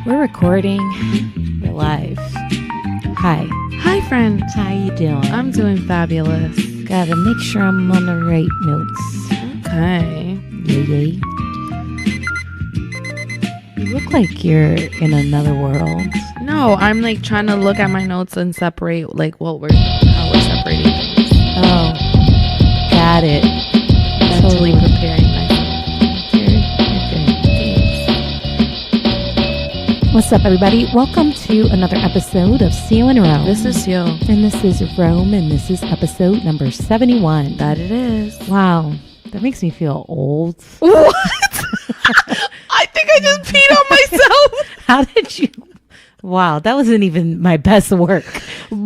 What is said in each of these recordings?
We're recording. We're live. Hi. Hi, friend. How you doing? I'm doing fabulous. Gotta make sure I'm on the right notes. Okay. Yay. You look like you're in another world. No, I'm like trying to look at my notes and separate like how we're separating things. Oh, got it. Mentally preparing myself. What's up, everybody? Welcome to another episode of CEO in Rome. This is you. And this is Rome, and this is episode number 71. That it is. Wow. That makes me feel old. What? I think I just peed on myself. How did you? Wow, that wasn't even my best work.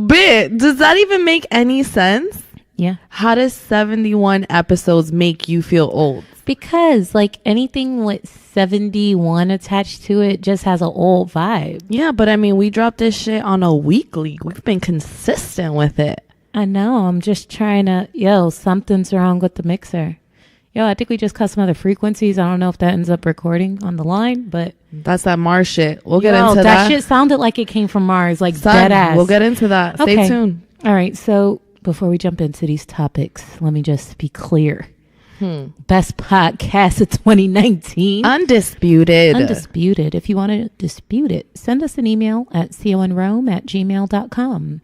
Bit. Does that even make any sense? Yeah. How does 71 episodes make you feel old? Because like anything with 71 attached to it just has an old vibe. Yeah, but I mean, we drop this shit on a weekly. We've been consistent with it. I know. I'm just trying to, something's wrong with the mixer. I think we just cut some other frequencies. I don't know if that ends up recording on the line, but that's that Mars shit. We'll get into that. That shit sounded like it came from Mars, like Son, dead ass. We'll get into that. Okay. Stay tuned. All right. So before we jump into these topics, let me just be clear. Best podcast of 2019. Undisputed. If you want to dispute it, send us an email at coinrome@gmail.com.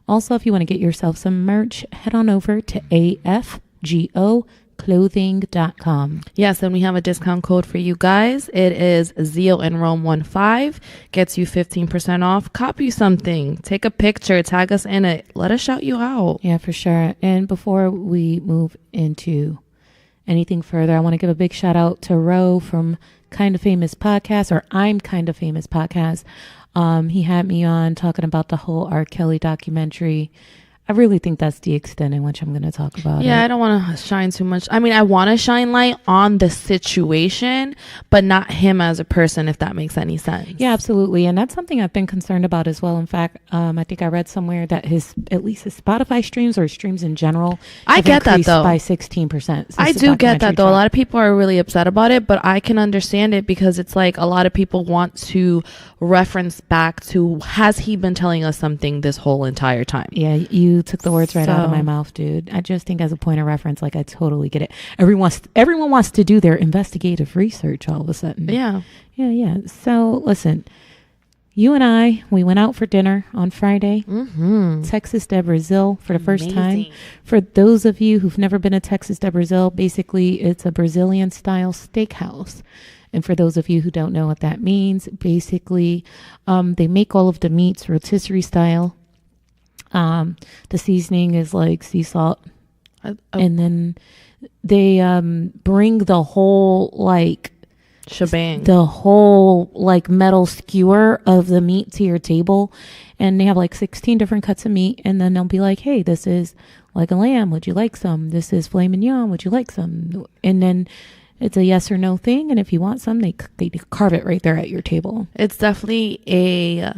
Also, if you want to get yourself some merch, head on over to afgoclothing.com. Yes, and we have a discount code for you guys. It is ZeoInRome15. Gets you 15% off. Copy something. Take a picture. Tag us in it. Let us shout you out. Yeah, for sure. And before we move into anything further, I want to give a big shout out to Ro from Kind of Famous Podcast, or I'm Kind of Famous Podcast. He had me on talking about the whole R. Kelly documentary. I really think that's the extent in which I'm going to talk about it. Yeah, I don't want to shine too much. I mean, I want to shine light on the situation, but not him as a person, if that makes any sense. Yeah, absolutely. And that's something I've been concerned about as well. In fact, I think I read somewhere that at least his Spotify streams or streams in general, I get that though, by 16%. I do get that though. A lot of people are really upset about it, but I can understand it because it's like a lot of people want to reference back to, has he been telling us something this whole entire time? Yeah, you took the words right out of my mouth, dude. I just think as a point of reference, like I totally get it. Everyone wants to do their investigative research all of a sudden. Yeah. So listen, you and we went out for dinner on Friday. Texas de Brazil for the first time. For those of you who've never been to Texas de Brazil, basically it's a Brazilian style steakhouse. And for those of you who don't know what that means, basically they make all of the meats rotisserie style. The seasoning is like sea salt, and then they bring the whole like shebang, the whole like metal skewer of the meat to your table, and they have like 16 different cuts of meat, and then they'll be like, hey, this is like a lamb, would you like some? This is filet mignon, would you like some? And then it's a yes or no thing, and if you want some, they carve it right there at your table. It's definitely a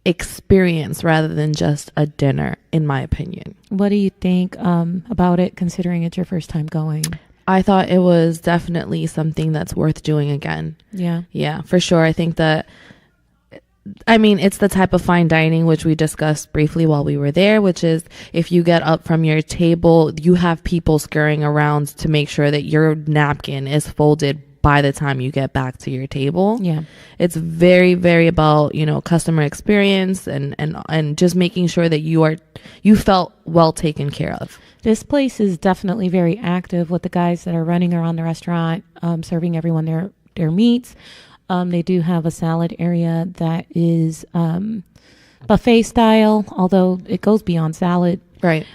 experience rather than just a dinner, in my opinion. What do you think about it, considering it's your first time going? I thought it was definitely something that's worth doing again. Yeah, for sure. I think that, I mean, it's the type of fine dining which we discussed briefly while we were there, which is if you get up from your table, you have people scurrying around to make sure that your napkin is folded by the time you get back to your table. Yeah. It's very, very about, customer experience and just making sure that you felt well taken care of. This place is definitely very active with the guys that are running around the restaurant, serving everyone their meats. They do have a salad area that is buffet style, although it goes beyond salad. Right.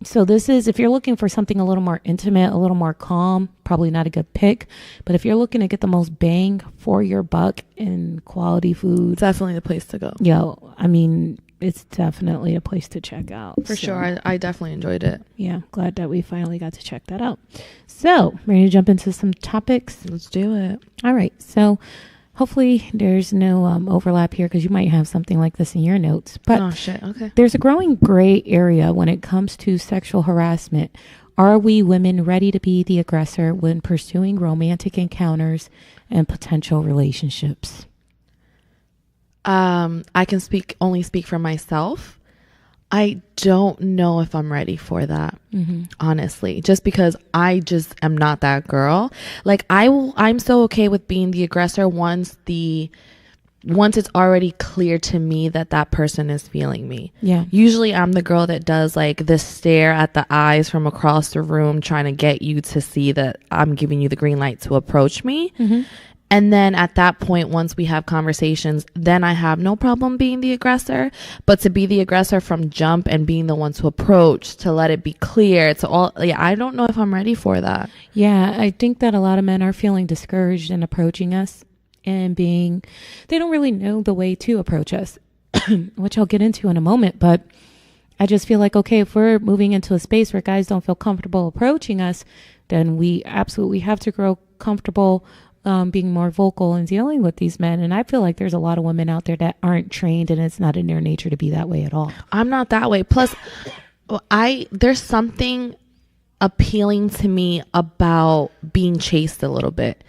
So this is, if you're looking for something a little more intimate, a little more calm, probably not a good pick. But if you're looking to get the most bang for your buck in quality food, definitely the place to go. I mean, it's definitely a place to check out. For sure. I definitely enjoyed it. Yeah. Glad that we finally got to check that out. So ready to jump into some topics? Let's do it. All right. So hopefully there's no overlap here because you might have something like this in your notes. But oh, shit. Okay. There's a growing gray area when it comes to sexual harassment. Are we women ready to be the aggressor when pursuing romantic encounters and potential relationships? I can only speak for myself. I don't know if I'm ready for that, honestly, just because I just am not that girl. Like I'm so okay with being the aggressor once it's already clear to me that person is feeling me. Yeah. Usually I'm the girl that does like the stare at the eyes from across the room, trying to get you to see that I'm giving you the green light to approach me. And then at that point, once we have conversations, then I have no problem being the aggressor. But to be the aggressor from jump and being the one to approach, to let it be clear, I don't know if I'm ready for that. Yeah, I think that a lot of men are feeling discouraged in approaching us and they don't really know the way to approach us, which I'll get into in a moment. But I just feel like, okay, if we're moving into a space where guys don't feel comfortable approaching us, then we absolutely have to grow comfortable being more vocal and dealing with these men. And I feel like there's a lot of women out there that aren't trained, and it's not in their nature to be that way at all. I'm not that way. Plus, there's something appealing to me about being chased a little bit.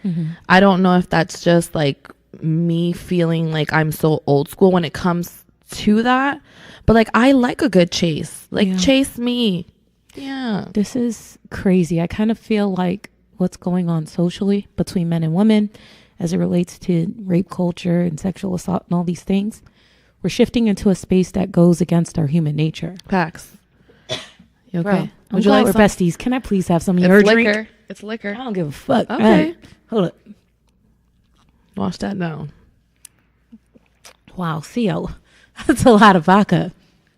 I don't know if that's just like me feeling like I'm so old school when it comes to that, but like I like a good chase. Like chase me. Yeah. This is crazy. I kind of feel like what's going on socially between men and women as it relates to rape culture and sexual assault and all these things, we're shifting into a space that goes against our human nature. Facts. You okay? Bro, would you like we're besties. Can I please have some of your drink? It's liquor. I don't give a fuck. Okay. Hold up. Wash that down. Wow, Theo. That's a lot of vodka.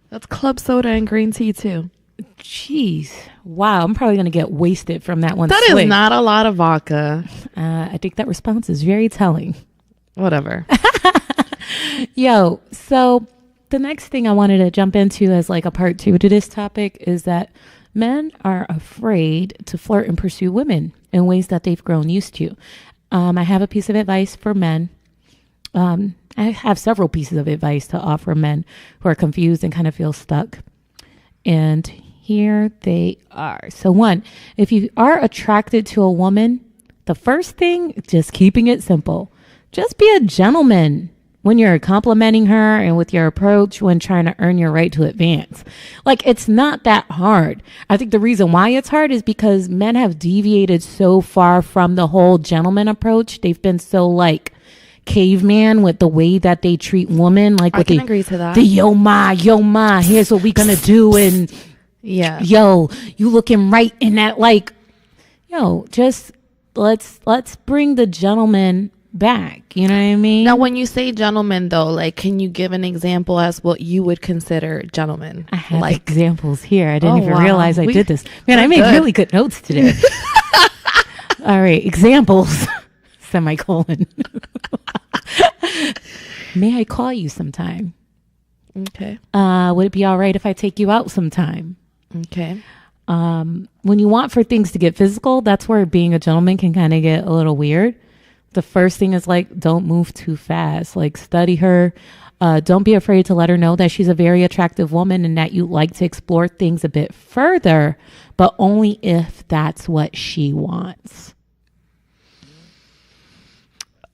That's club soda and green tea too. Jeez. Wow. I'm probably going to get wasted from that one. That swig. Is not a lot of vodka. I think that response is very telling. Whatever. Yo, so the next thing I wanted to jump into as like a part 2 to this topic is that men are afraid to flirt and pursue women in ways that they've grown used to. I have a piece of advice for men. I have several pieces of advice to offer men who are confused and kind of feel stuck. And here they are. So 1, if you are attracted to a woman, the first thing, just keeping it simple. Just be a gentleman when you're complimenting her and with your approach when trying to earn your right to advance. Like, it's not that hard. I think the reason why it's hard is because men have deviated so far from the whole gentleman approach. They've been so like caveman with the way that they treat women. Like, I can agree to that. The yo ma, here's what we gonna do, and yeah, yo, you looking right in that, like, yo, just let's bring the gentleman back. You know what I mean? Now, when you say gentleman, though, like, can you give an example as what you would consider gentleman? I have examples here. I didn't even realize I did this. Man, I made really good notes today. All right, examples. Semicolon. May I call you sometime? Okay. Would it be all right if I take you out sometime? Okay. When you want for things to get physical, that's where being a gentleman can kind of get a little weird. The first thing is like, don't move too fast. Like, study her. Don't be afraid to let her know that she's a very attractive woman and that you like to explore things a bit further, but only if that's what she wants.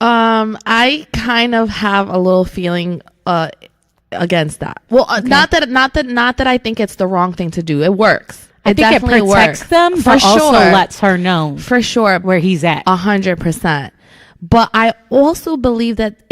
I kind of have a little feeling against that. Well, okay. not that I think it's the wrong thing to do. It works. I think it protects them, but also lets her know for sure where he's at. 100%. But I also believe that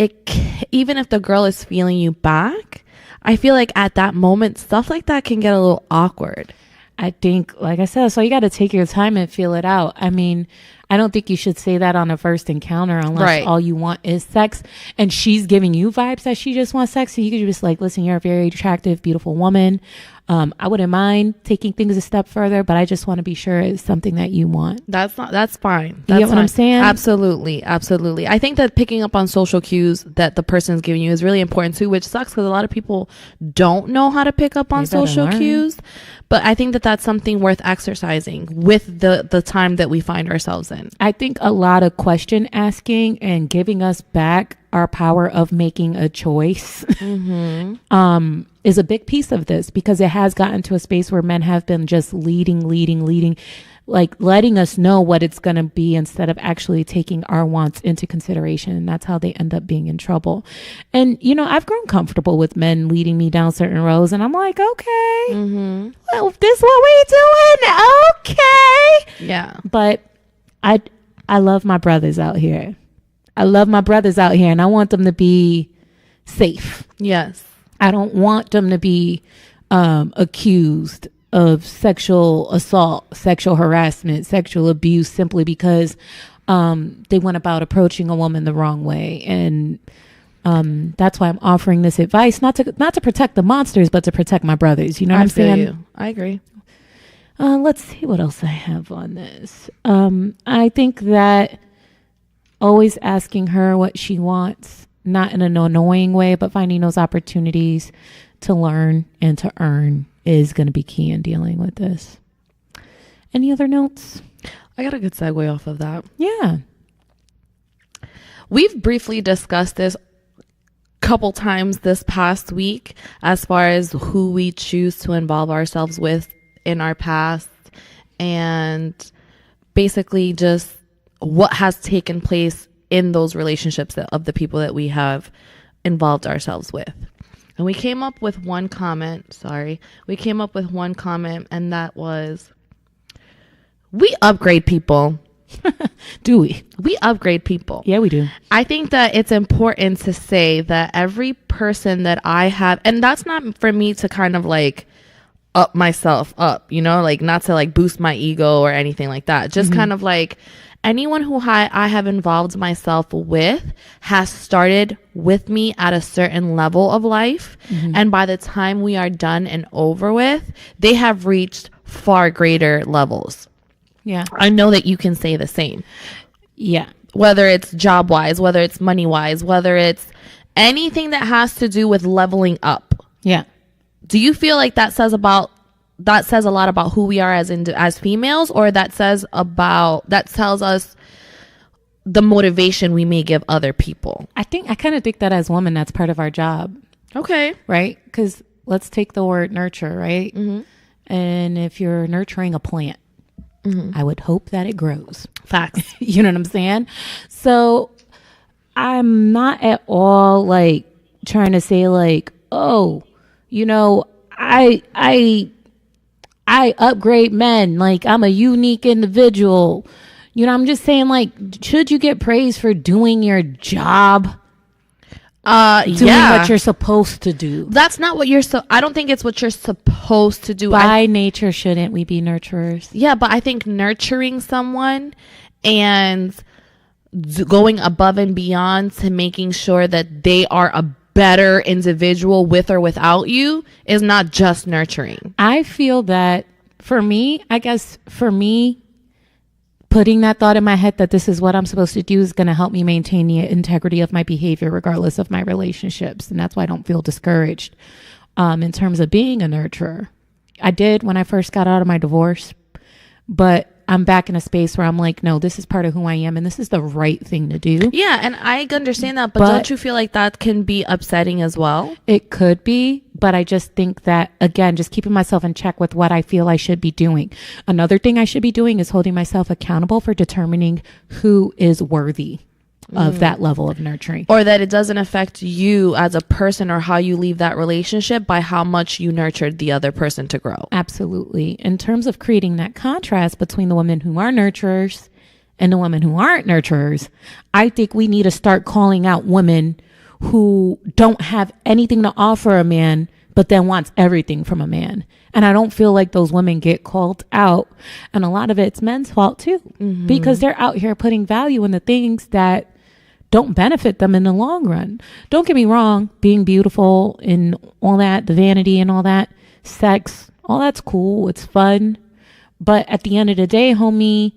even if the girl is feeling you back, I feel like at that moment, stuff like that can get a little awkward. I think, like I said, so you got to take your time and feel it out. I mean, I don't think you should say that on a first encounter unless all you want is sex and she's giving you vibes that she just wants sex. So you could just like, listen, you're a very attractive, beautiful woman. I wouldn't mind taking things a step further, but I just want to be sure it's something that you want. That's fine. That's you get what I'm saying? Absolutely. Absolutely. I think that picking up on social cues that the person's giving you is really important too, which sucks because a lot of people don't know how to pick up on social cues. But I think that that's something worth exercising with the time that we find ourselves in. I think a lot of question asking and giving us back our power of making a choice is a big piece of this, because it has gotten to a space where men have been just leading. like letting us know what it's going to be instead of actually taking our wants into consideration. And that's how they end up being in trouble. And, you know, I've grown comfortable with men leading me down certain roads, and I'm like, okay, well, if this is what we doing, okay. Yeah. But I love my brothers out here. I love my brothers out here, and I want them to be safe. Yes. I don't want them to be accused of sexual assault, sexual harassment, sexual abuse simply because they went about approaching a woman the wrong way. And that's why I'm offering this advice, not to protect the monsters, but to protect my brothers. You know what I'm saying? I agree. Let's see what else I have on this. I think that always asking her what she wants, not in an annoying way, but finding those opportunities to learn and to earn is going to be key in dealing with this. Any other notes? I got a good segue off of that. Yeah. We've briefly discussed this couple times this past week as far as who we choose to involve ourselves with in our past, and basically just what has taken place in those relationships of the people that we have involved ourselves with. And we came up with one comment, and that was, we upgrade people. Do we? We upgrade people. Yeah, we do. I think that it's important to say that every person that I have, and that's not for me to kind of like up myself up, you know, like not to like boost my ego or anything like that. Just kind of like anyone who I have involved myself with has started with me at a certain level of life. And by the time we are done and over with, they have reached far greater levels. Yeah. I know that you can say the same. Yeah. Whether it's job wise, whether it's money wise, whether it's anything that has to do with leveling up. Yeah. Do you feel like that says a lot about who we are as females, or that tells us the motivation we may give other people? I kind of think that as women, that's part of our job. Okay. Right? Because let's take the word nurture, right? And if you're nurturing a plant, I would hope that it grows. Facts. You know what I'm saying? So I'm not at all like trying to say like, oh, you know, I upgrade men, like I'm a unique individual. You know, I'm just saying, like, should you get praise for doing your job? Doing what you're supposed to do. That's not what I don't think it's what you're supposed to do. By nature, shouldn't we be nurturers? Yeah, but I think nurturing someone and going above and beyond to making sure that they are a better individual with or without you is not just nurturing. I feel that for me, putting that thought in my head that this is what I'm supposed to do is going to help me maintain the integrity of my behavior regardless of my relationships. And that's why I don't feel discouraged in terms of being a nurturer. I did when I first got out of my divorce, but I'm back in a space where I'm like, no, this is part of who I am and this is the right thing to do. Yeah, and I understand that, but don't you feel like that can be upsetting as well? It could be, but I just think that, again, just keeping myself in check with what I feel I should be doing. Another thing I should be doing is holding myself accountable for determining who is worthy of that level of nurturing. Or that it doesn't affect you as a person or how you leave that relationship by how much you nurtured the other person to grow. Absolutely. In terms of creating that contrast between the women who are nurturers and the women who aren't nurturers, I think we need to start calling out women who don't have anything to offer a man, but then wants everything from a man. And I don't feel like those women get called out. And a lot of it's men's fault too, because they're out here putting value in the things that don't benefit them in the long run. Don't get me wrong, being beautiful and all that, the vanity and all that, sex, all that's cool. It's fun. But at the end of the day, homie,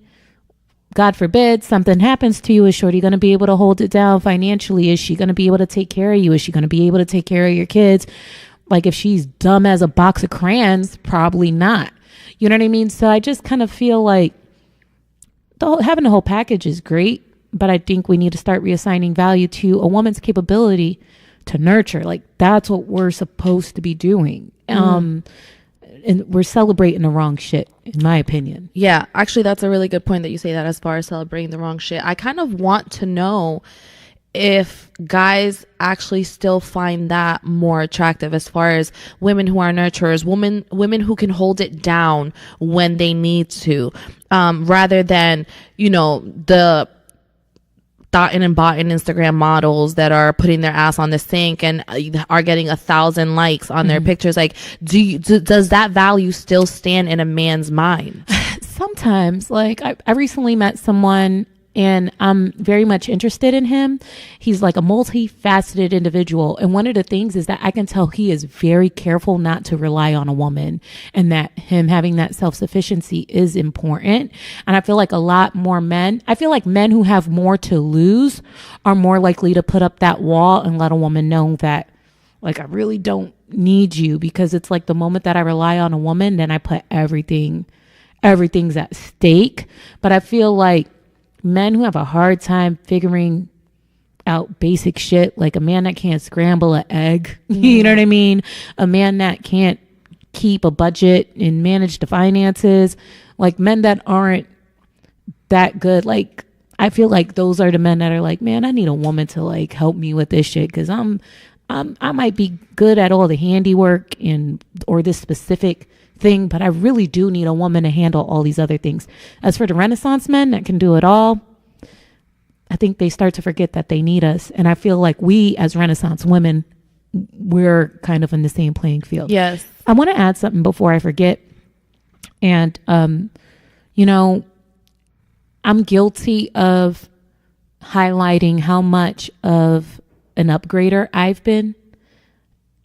God forbid something happens to you. Is Shorty going to be able to hold it down financially? Is she going to be able to take care of you? Is she going to be able to take care of your kids? Like if she's dumb as a box of crayons, probably not. You know what I mean? So I just kind of feel like having the whole package is great. But I think we need to start reassigning value to a woman's capability to nurture. Like that's what we're supposed to be doing. and we're celebrating the wrong shit, in my opinion. Yeah, actually, that's a really good point that you say that as far as celebrating the wrong shit. I kind of want to know if guys actually still find that more attractive as far as women who are nurturers, women who can hold it down when they need to, rather than, you know, the thought and bought Instagram models that are putting their ass on the sink and are getting 1,000 likes on their pictures. Like, does that value still stand in a man's mind? Sometimes, like I recently met someone and I'm very much interested in him. He's like a multifaceted individual. And one of the things is that I can tell he is very careful not to rely on a woman, and that him having that self-sufficiency is important. And I feel like a lot more men, I feel like men who have more to lose are more likely to put up that wall and let a woman know that, like, I really don't need you, because it's like the moment that I rely on a woman, then I put everything's at stake. But I feel like men who have a hard time figuring out basic shit, like a man that can't scramble an egg, you know what I mean? A man that can't keep a budget and manage the finances, like men that aren't that good. Like, I feel like those are the men that are like, man, I need a woman to like help me with this shit, because I might be good at all the handiwork or this specific thing, but I really do need a woman to handle all these other things. As for the Renaissance men that can do it all, I think they start to forget that they need us. And I feel like we as Renaissance women, we're kind of in the same playing field. Yes. I want to add something before I forget. And, you know, I'm guilty of highlighting how much of an upgrader I've been.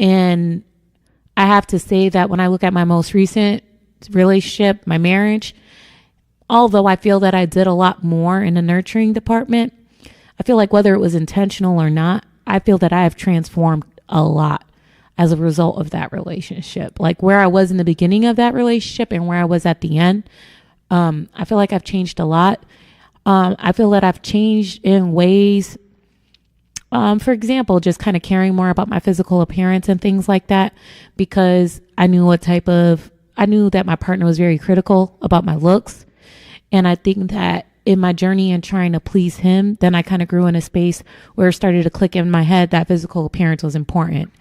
And I have to say that when I look at my most recent relationship, my marriage, although I feel that I did a lot more in the nurturing department, I feel like whether it was intentional or not, I feel that I have transformed a lot as a result of that relationship. Like where I was in the beginning of that relationship and where I was at the end, I feel like I've changed a lot. I feel that I've changed in ways, for example, just kind of caring more about my physical appearance and things like that, because I knew that my partner was very critical about my looks. And I think that in my journey and trying to please him, then I kind of grew in a space where it started to click in my head that physical appearance was important.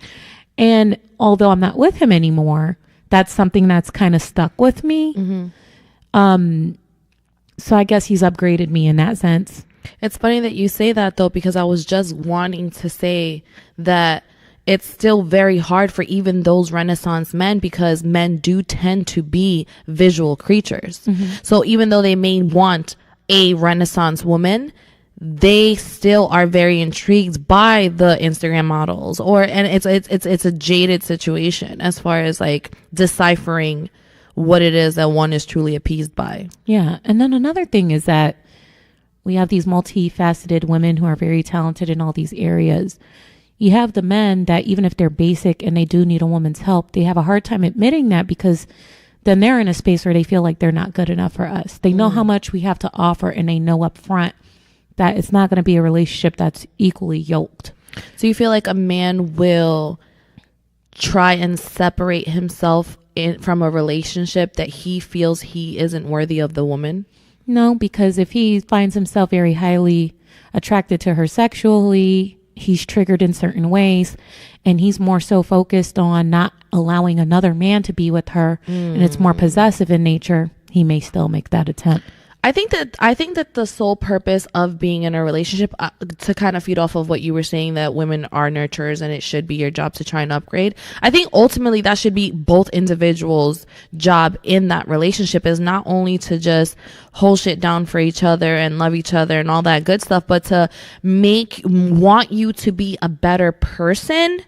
And although I'm not with him anymore, that's something that's kind of stuck with me. Mm-hmm. So I guess he's upgraded me in that sense. It's funny that you say that, though, because I was just wanting to say that it's still very hard for even those Renaissance men, because men do tend to be visual creatures. Mm-hmm. So even though they may want a Renaissance woman, they still are very intrigued by the Instagram models, and it's a jaded situation as far as like deciphering what it is that one is truly appeased by. Yeah. And then another thing is that we have these multifaceted women who are very talented in all these areas. You have the men that even if they're basic and they do need a woman's help, they have a hard time admitting that, because then they're in a space where they feel like they're not good enough for us. They know how much we have to offer, and they know up front that it's not going to be a relationship that's equally yoked. So you feel like a man will try and separate himself from a relationship that he feels he isn't worthy of the woman? No, because if he finds himself very highly attracted to her sexually, he's triggered in certain ways, and he's more so focused on not allowing another man to be with her, and it's more possessive in nature, he may still make that attempt. I think that the sole purpose of being in a relationship, to kind of feed off of what you were saying, that women are nurturers and it should be your job to try and upgrade. I think ultimately that should be both individuals' job in that relationship, is not only to just hold shit down for each other and love each other and all that good stuff, but to want you to be a better person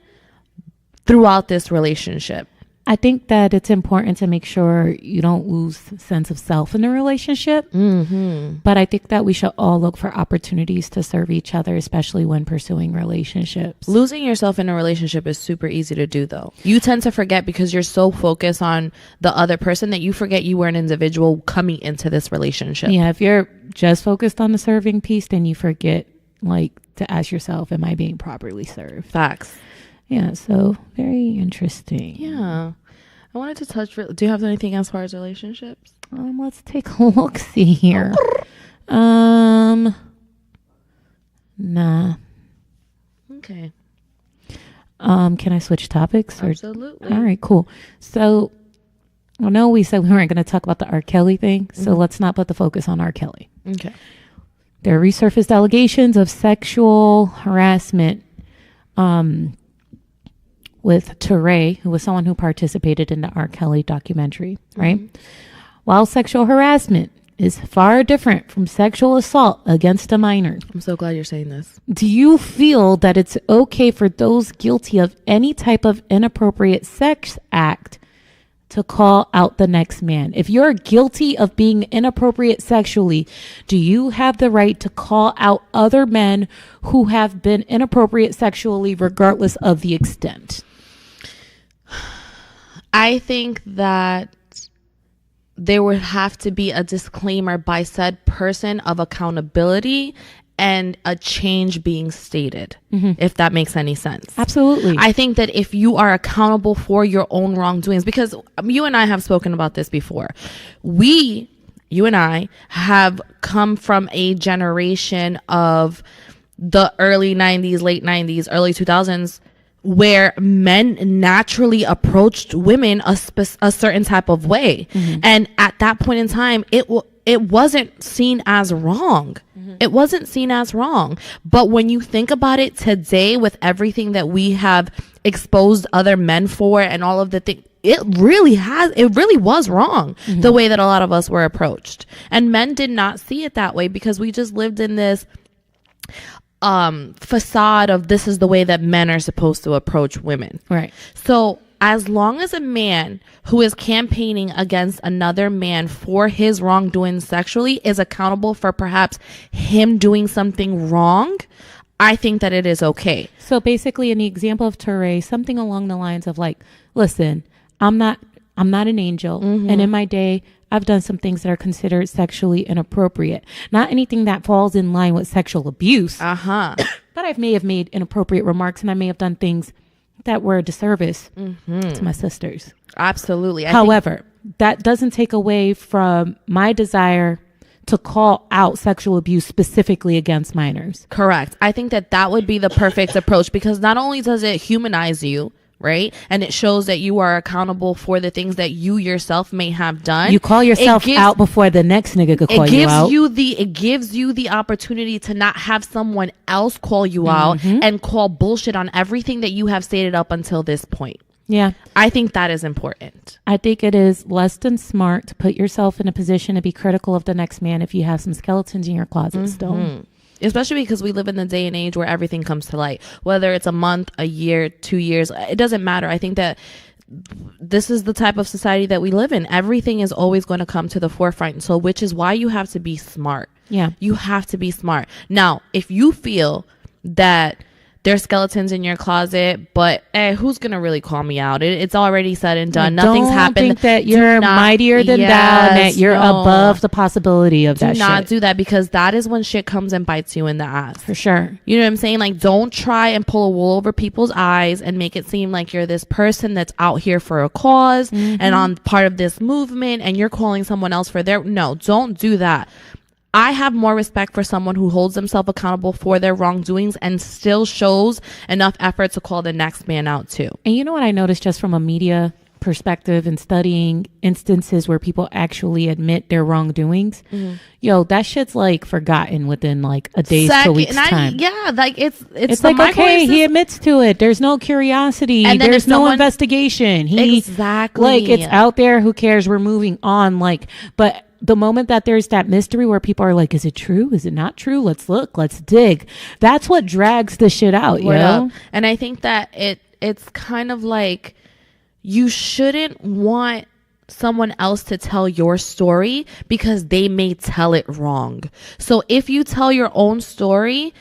throughout this relationship. I think that it's important to make sure you don't lose sense of self in the relationship. Mm-hmm. But I think that we should all look for opportunities to serve each other, especially when pursuing relationships. Losing yourself in a relationship is super easy to do, though. You tend to forget, because you're so focused on the other person, that you forget you were an individual coming into this relationship. Yeah, if you're just focused on the serving piece, then you forget like to ask yourself, am I being properly served? Facts. Yeah, so very interesting. Yeah. I wanted to touch. Do you have anything as far as relationships? Let's take a look. See here. Nah. Okay. Can I switch topics? Absolutely. All right, cool. So, I know we said we weren't going to talk about the R. Kelly thing, so let's not put the focus on R. Kelly. Okay. There are resurfaced allegations of sexual harassment with Touré, who was someone who participated in the R. Kelly documentary, right? While sexual harassment is far different from sexual assault against a minor. I'm so glad you're saying this. Do you feel that it's okay for those guilty of any type of inappropriate sex act to call out the next man? If you're guilty of being inappropriate sexually, do you have the right to call out other men who have been inappropriate sexually, regardless of the extent? I think that there would have to be a disclaimer by said person of accountability and a change being stated, if that makes any sense. Absolutely. I think that if you are accountable for your own wrongdoings, because you and I have spoken about this before, you and I have come from a generation of the early 90s, late 90s, early 2000s, where men naturally approached women a certain type of way. And at that point in time, it wasn't seen as wrong. It wasn't seen as wrong. But when you think about it today, with everything that we have exposed other men for and all of the things, it really was wrong, the way that a lot of us were approached. And men did not see it that way because we just lived in this facade of this is the way that men are supposed to approach women. Right. So as long as a man who is campaigning against another man for his wrongdoing sexually is accountable for perhaps him doing something wrong, I think that it is okay. So basically, in the example of Touré, something along the lines of like, listen, I'm not an angel, and in my day, I've done some things that are considered sexually inappropriate. Not anything that falls in line with sexual abuse. But I may have made inappropriate remarks, and I may have done things that were a disservice to my sisters. Absolutely. However, that doesn't take away from my desire to call out sexual abuse specifically against minors. Correct. I think that would be the perfect approach, because not only does it humanize you, right? And it shows that you are accountable for the things that you yourself may have done. You call yourself out before the next nigga could call you out. It gives you the opportunity to not have someone else call you out and call bullshit on everything that you have stated up until this point. Yeah. I think that is important. I think it is less than smart to put yourself in a position to be critical of the next man if you have some skeletons in your closet still. Especially because we live in the day and age where everything comes to light, whether it's a month, a year, 2 years, it doesn't matter. I think that this is the type of society that we live in. Everything is always going to come to the forefront. So, which is why you have to be smart. Yeah. You have to be smart. Now, if you feel that there's skeletons in your closet, but who's going to really call me out? It's already said and done. Nothing's happened. Don't think that you're mightier than thou, and that you're above the possibility of that shit. Do not do that, because that is when shit comes and bites you in the ass. For sure. You know what I'm saying? Like, don't try and pull a wool over people's eyes and make it seem like you're this person that's out here for a cause and on part of this movement, and you're calling someone else for their... No, don't do that. I have more respect for someone who holds themselves accountable for their wrongdoings and still shows enough effort to call the next man out too. And you know what I noticed just from a media perspective and studying instances where people actually admit their wrongdoings? Yo, that shit's like forgotten within like a day's to week's time. It's like, okay, he admits to it. There's no curiosity. And there's no investigation. Exactly. Like, it's out there. Who cares? We're moving on. Like, but the moment that there's that mystery where people are like, is it true? Is it not true? Let's look, let's dig. That's what drags the shit out, you know? And I think that it's kind of like, you shouldn't want someone else to tell your story because they may tell it wrong. So if you tell your own story,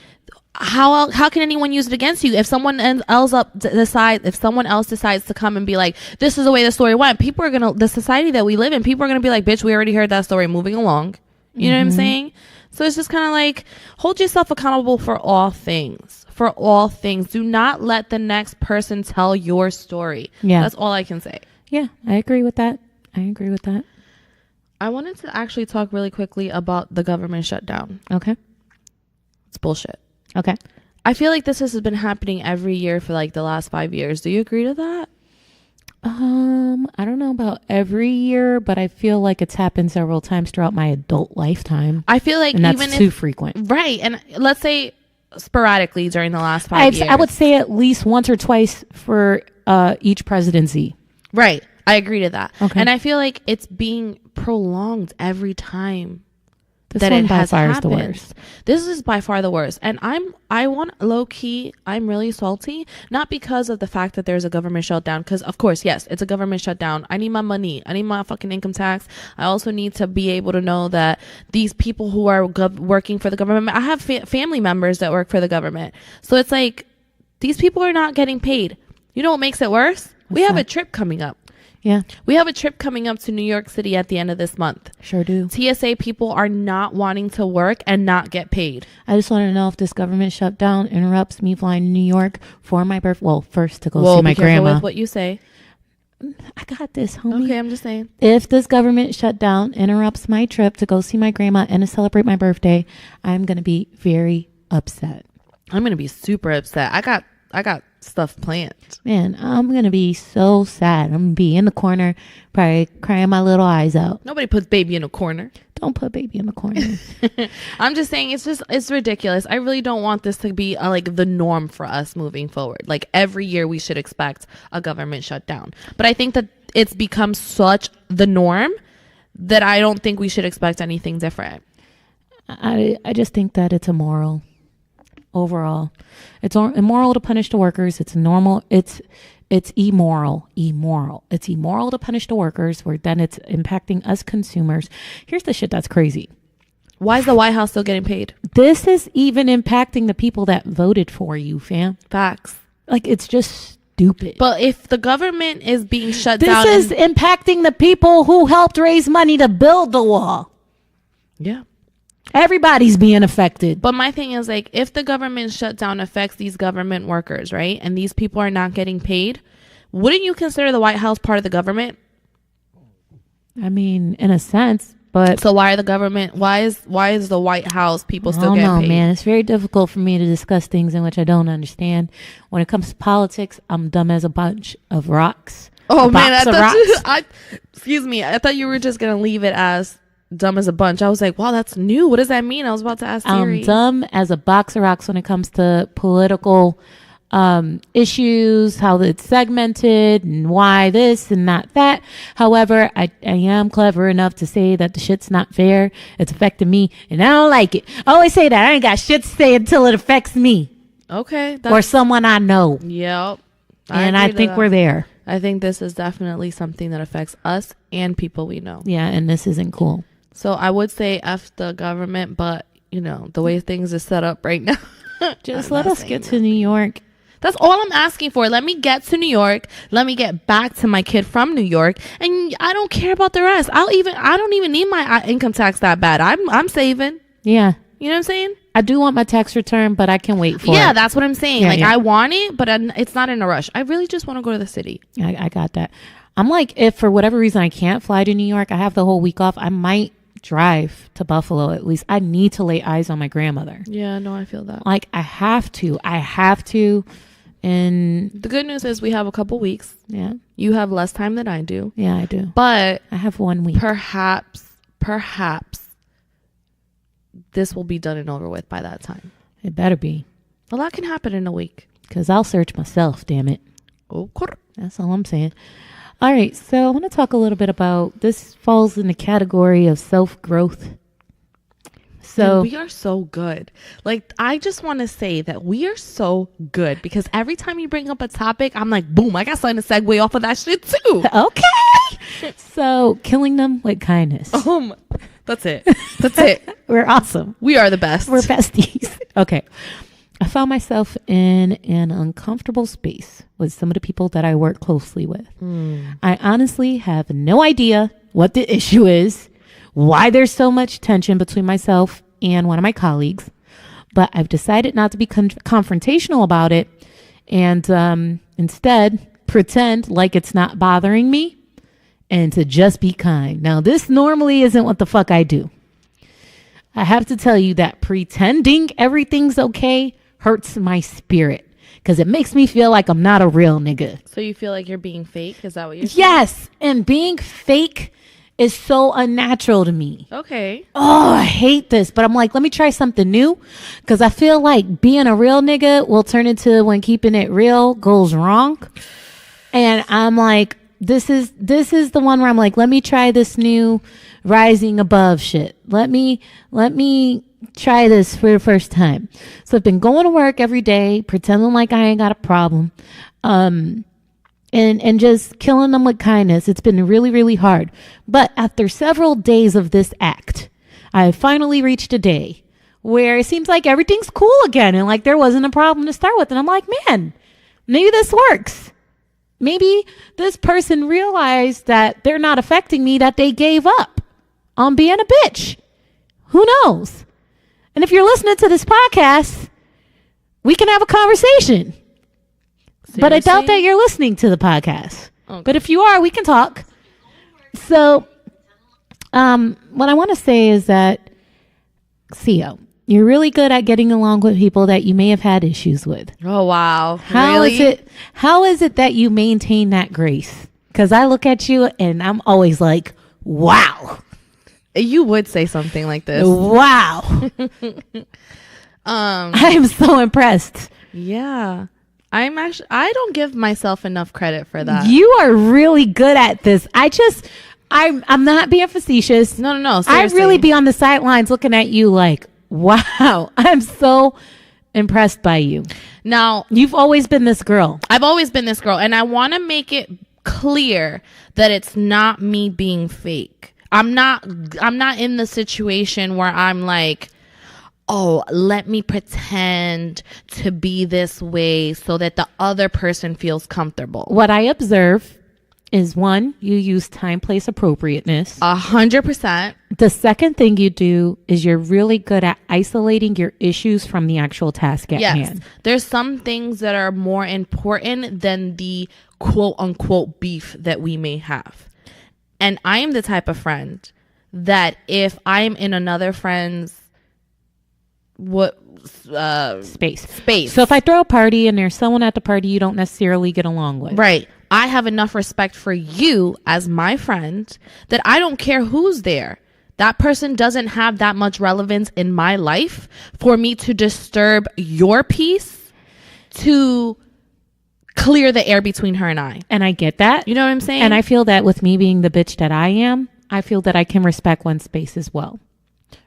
how can anyone use it against you? If someone else decides to come and be like, this is the way the story went, the society that we live in, people are gonna be like, bitch, we already heard that story, moving along. You know what I'm saying? So it's just kind of like, hold yourself accountable for all things. Do not let the next person tell your story. Yeah. That's all I can say. Yeah, I agree with that. I wanted to actually talk really quickly about the government shutdown. Okay. It's bullshit. Okay. I feel like this has been happening every year for like the last 5 years. Do you agree to that? I don't know about every year, but I feel like it's happened several times throughout my adult lifetime. I feel like and that's too frequent. Right. And let's say sporadically during the last 5 years. I would say at least once or twice for each presidency. Right. I agree to that. Okay. And I feel like it's being prolonged every time this that it has happened. The worst. This is by far the worst. And I'm really salty, not because of the fact that there's a government shutdown, because of course, yes, it's a government shutdown. I need my money. I need my fucking income tax. I also need to be able to know that these people who are working for the government, I have family members that work for the government. So it's like, these people are not getting paid. You know what makes it worse? We have a trip coming up. Yeah. We have a trip coming up to New York City at the end of this month. Sure do. TSA people are not wanting to work and not get paid. I just want to know if this government shutdown interrupts me flying to New York for my birthday. Well, first to go see my grandma. With what you say. I got this, homie. Okay, I'm just saying. If this government shutdown interrupts my trip to go see my grandma and to celebrate my birthday, I'm going to be very upset. I'm going to be super upset. I got stuff planned. Man, I'm gonna be so sad. I'm gonna be in the corner, probably crying my little eyes out. Nobody puts baby in a corner. Don't put baby in the corner. I'm just saying, it's ridiculous. I really don't want this to be like the norm for us moving forward. Like every year we should expect a government shutdown. But I think that it's become such the norm that I don't think we should expect anything different. I just think that it's immoral. Overall, it's immoral to punish the workers. It's immoral. It's immoral to punish the workers, where then it's impacting us consumers. Here's the shit that's crazy. Why is the White House still getting paid? This is even impacting the people that voted for you, fam. Facts. Like, it's just stupid. But if the government is being shut down, this is impacting the people who helped raise money to build the wall. Yeah. Everybody's being affected. But my thing is, like, if the government shutdown affects these government workers, right, and these people are not getting paid, wouldn't you consider the White House part of the government? I mean, in a sense, but so why is the White House people still getting paid? I don't know, man. It's very difficult for me to discuss things in which I don't understand. When it comes to politics, I'm dumb as a bunch of rocks. Oh man, excuse me. I thought you were just gonna leave it as dumb as a bunch. I was like, wow, that's new. What does that mean? I was about to ask Siri. I'm dumb as a box of rocks when it comes to political issues, how it's segmented and why this and not that. However, I am clever enough to say that the shit's not fair. It's affecting me and I don't like it. I always say that. I ain't got shit to say until it affects me. Okay. Or someone I know. Yep. And I think we're there. I think this is definitely something that affects us and people we know. Yeah, and this isn't cool. So I would say F the government, but, you know, the way things are set up right now. Just let us get to New York. That's all I'm asking for. Let me get to New York. Let me get back to my kid from New York. And I don't care about the rest. I don't even need my income tax that bad. I'm saving. Yeah. You know what I'm saying? I do want my tax return, but I can wait for it. Yeah, that's what I'm saying. I want it, but it's not in a rush. I really just want to go to the city. I got that. I'm like, if for whatever reason I can't fly to New York, I have the whole week off, I might drive to Buffalo at least. I need to lay eyes on my grandmother. Yeah, no, I feel that. Like, I have to. And the good news is we have a couple weeks. Yeah. You have less time than I do. Yeah, I do. But I have 1 week. Perhaps this will be done and over with by that time. It better be. A lot can happen in a week. Because I'll search myself, damn it. Oh, that's all I'm saying. All right, so I want to talk a little bit about, this falls in the category of self-growth. So and we are so good. Like, I just want to say that we are so good because every time you bring up a topic, I'm like, boom, I got something to segue off of that shit too. Okay. So killing them with kindness. That's it. That's it. We're awesome. We are the best. We're besties. Okay. I found myself in an uncomfortable space with some of the people that I work closely with. I honestly have no idea what the issue is, why there's so much tension between myself and one of my colleagues, but I've decided not to be confrontational about it and instead pretend like it's not bothering me and to just be kind. Now, this normally isn't what the fuck I do. I have to tell you that pretending everything's okay hurts my spirit because it makes me feel like I'm not a real nigga. So you feel like you're being fake? Is that what you're saying? Yes. And being fake is so unnatural to me. Okay. Oh, I hate this. But I'm like, let me try something new because I feel like being a real nigga will turn into when keeping it real goes wrong. And I'm like, this is the one where I'm like, let me try this new rising above shit. Let me try this for the first time. So I've been going to work every day, pretending like I ain't got a problem, and just killing them with kindness. It's been really, really hard. But after several days of this act, I finally reached a day where it seems like everything's cool again and like there wasn't a problem to start with. And I'm like, man, maybe this works. Maybe this person realized that they're not affecting me, that they gave up on being a bitch. Who knows? And if you're listening to this podcast, we can have a conversation. Seriously? But I doubt that you're listening to the podcast. Okay. But if you are, we can talk. So, what I want to say is that, Theo, you're really good at getting along with people that you may have had issues with. Oh, wow. How is it that you maintain that grace? Because I look at you and I'm always like, wow. You would say something like this. Wow. I am so impressed. Yeah. I don't give myself enough credit for that. You are really good at this. I'm not being facetious. No. Seriously. I really be on the sidelines looking at you like, wow, I'm so impressed by you. Now, you've always been this girl. I've always been this girl. And I want to make it clear that it's not me being fake. I'm not in the situation where I'm like, oh, let me pretend to be this way so that the other person feels comfortable. What I observe is, one, you use time, place, appropriateness. 100%. The second thing you do is you're really good at isolating your issues from the actual task at hand. There's some things that are more important than the quote unquote beef that we may have. And I am the type of friend that if I am in another friend's space. So if I throw a party and there's someone at the party you don't necessarily get along with. Right. I have enough respect for you as my friend that I don't care who's there. That person doesn't have that much relevance in my life for me to disturb your peace, to clear the air between her and I. And I get that. You know what I'm saying? And I feel that with me being the bitch that I am, I feel that I can respect one's space as well.